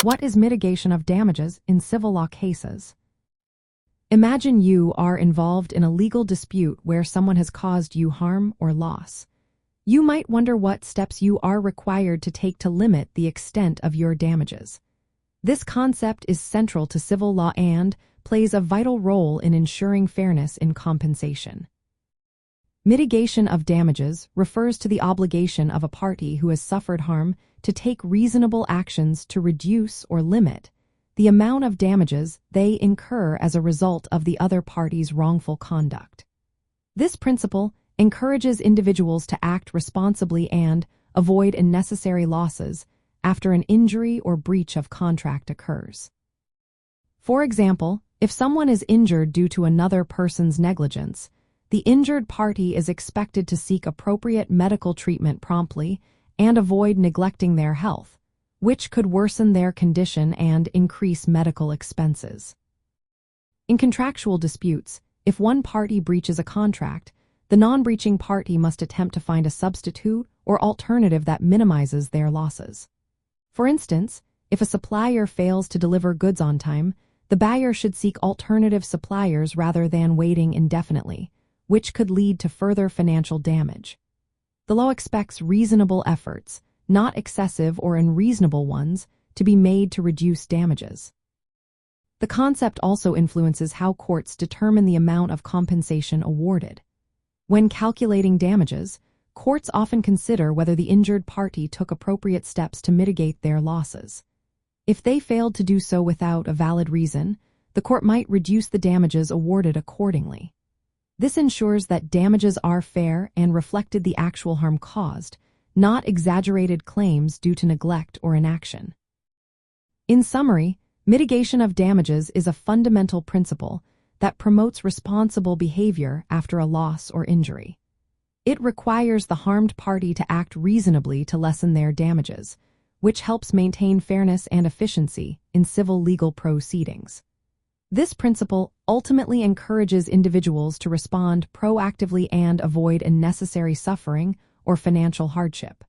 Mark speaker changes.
Speaker 1: What is mitigation of damages in civil law cases? Imagine you are involved in a legal dispute where someone has caused you harm or loss. You might wonder what steps you are required to take to limit the extent of your damages. This concept is central to civil law and plays a vital role in ensuring fairness in compensation. Mitigation of damages refers to the obligation of a party who has suffered harm to take reasonable actions to reduce or limit the amount of damages they incur as a result of the other party's wrongful conduct. This principle encourages individuals to act responsibly and avoid unnecessary losses after an injury or breach of contract occurs. For example, if someone is injured due to another person's negligence, the injured party is expected to seek appropriate medical treatment promptly and avoid neglecting their health, which could worsen their condition and increase medical expenses. In contractual disputes, if one party breaches a contract, the non-breaching party must attempt to find a substitute or alternative that minimizes their losses. For instance, if a supplier fails to deliver goods on time, the buyer should seek alternative suppliers rather than waiting indefinitely, which could lead to further financial damage. The law expects reasonable efforts, not excessive or unreasonable ones, to be made to reduce damages. The concept also influences how courts determine the amount of compensation awarded. When calculating damages, courts often consider whether the injured party took appropriate steps to mitigate their losses. If they failed to do so without a valid reason, the court might reduce the damages awarded accordingly. This ensures that damages are fair and reflected the actual harm caused, not exaggerated claims due to neglect or inaction. In summary, mitigation of damages is a fundamental principle that promotes responsible behavior after a loss or injury. It requires the harmed party to act reasonably to lessen their damages, which helps maintain fairness and efficiency in civil legal proceedings. This principle ultimately encourages individuals to respond proactively and avoid unnecessary suffering or financial hardship.